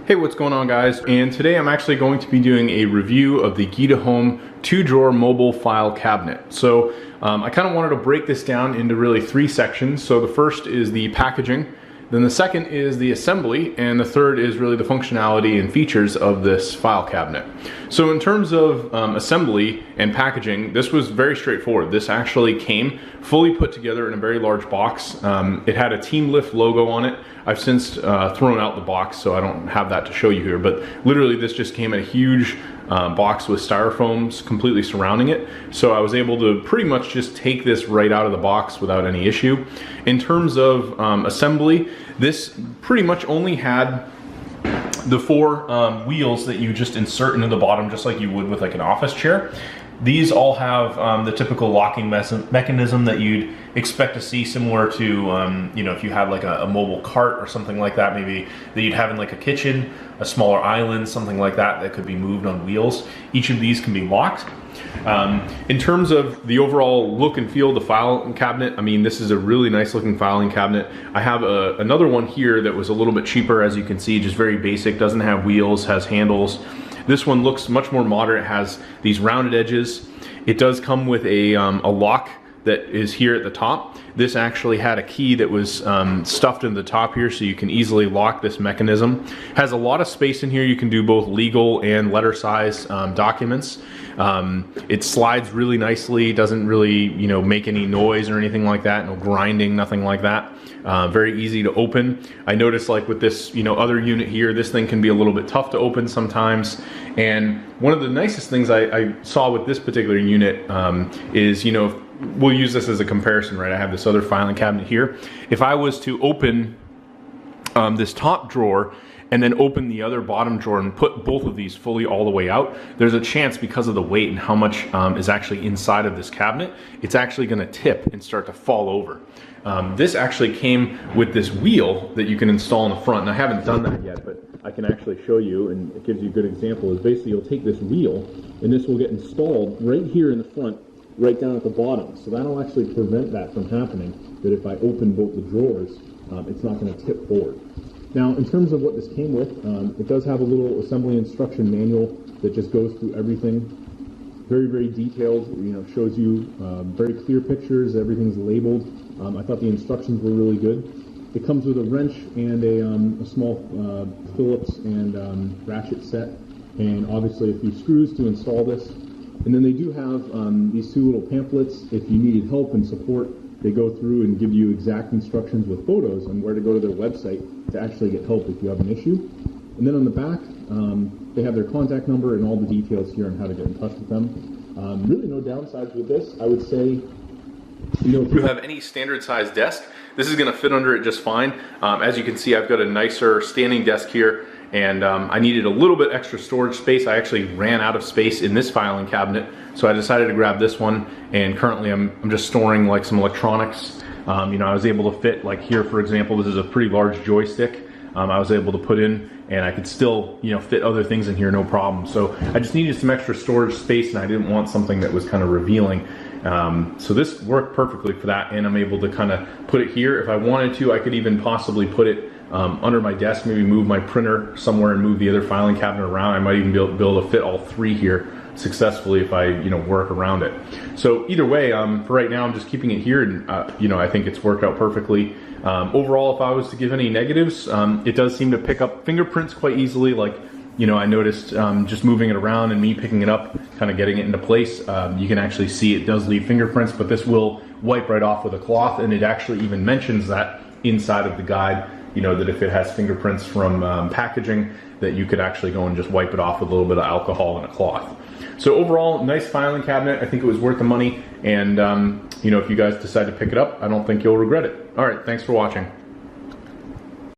Hey, what's going on, guys? And today I'm actually going to be doing a review of the YITAHOME 2-drawer mobile file cabinet. So I kind of wanted to break this down into really three sections. So the first is the packaging, then the second is the assembly, and the third is really the functionality and features of this file cabinet. So in terms of assembly and packaging, this was very straightforward. This actually came fully put together in a very large box. It had a Team Lift logo on it. I've since thrown out the box, so I don't have that to show you here, but literally this just came in a huge box with styrofoams completely surrounding it. So I was able to pretty much just take this right out of the box without any issue. In terms of assembly, this pretty much only had the four wheels that you just insert into the bottom, just like you would with like an office chair. These all have the typical locking mechanism that you'd expect to see, similar to, you know, if you had like a mobile cart or something like that, maybe that you'd have in like a kitchen, a smaller island, something like that, that could be moved on wheels. Each of these can be locked. In terms of the overall look and feel of the filing cabinet, I mean, this is a really nice looking filing cabinet. I have another one here that was a little bit cheaper, as you can see, just very basic, doesn't have wheels, has handles. This one looks much more modern. It has these rounded edges. It does come with a lock that is here at the top. This actually had a key that was stuffed into the top here, so you can easily lock this mechanism. Has a lot of space in here. You can do both legal and letter size documents. It slides really nicely, doesn't really, you know, make any noise or anything like that, no grinding, nothing like that. Very easy to open. I noticed, like with this, you know, other unit here, this thing can be a little bit tough to open sometimes. And one of the nicest things I saw with this particular unit is, you know, we'll use this as a comparison, right? I have this other filing cabinet here. If I was to open this top drawer and then open the other bottom drawer and put both of these fully all the way out, there's a chance, because of the weight and how much is actually inside of this cabinet, it's actually gonna tip and start to fall over. This actually came with this wheel that you can install in the front, and I haven't done that yet, but I can actually show you, and it gives you a good example. Is basically you'll take this wheel, and this will get installed right here in the front, right down at the bottom. So that'll actually prevent that from happening, that if I open both the drawers, it's not gonna tip forward. Now, in terms of what this came with, it does have a little assembly instruction manual that just goes through everything. Very, very detailed, you know, shows you very clear pictures, everything's labeled. I thought the instructions were really good. It comes with a wrench and a small Phillips and ratchet set, and obviously a few screws to install this. And then they do have these two little pamphlets. If you needed help and support, they go through and give you exact instructions with photos on where to go to their website to actually get help if you have an issue. And then on the back, they have their contact number and all the details here on how to get in touch with them. Really no downsides with this. I would say, you know, if you have any standard size desk, this is going to fit under it just fine. As you can see, I've got a nicer standing desk here, and I needed a little bit extra storage space. I actually ran out of space in this filing cabinet, so I decided to grab this one, and currently I'm just storing like some electronics. You know, I was able to fit, like here for example, this is a pretty large joystick. I was able to put in, and I could still, you know, fit other things in here no problem. So I just needed some extra storage space, and I didn't want something that was kind of revealing. So this worked perfectly for that, and I'm able to kind of put it here. If I wanted to, I could even possibly put it under my desk, maybe move my printer somewhere and move the other filing cabinet around. I might even be able to fit all three here successfully if I, you know, work around it. So either way, for right now, I'm just keeping it here, and you know, I think it's worked out perfectly. Overall, if I was to give any negatives, it does seem to pick up fingerprints quite easily. Like, you know, I noticed just moving it around and me picking it up, kind of getting it into place, you can actually see it does leave fingerprints, but this will wipe right off with a cloth, and it actually even mentions that inside of the guide, you know, that if it has fingerprints from packaging, that you could actually go and just wipe it off with a little bit of alcohol and a cloth. So overall, nice filing cabinet. I think it was worth the money, and you know, if you guys decide to pick it up, I don't think you'll regret it. All right, thanks for watching.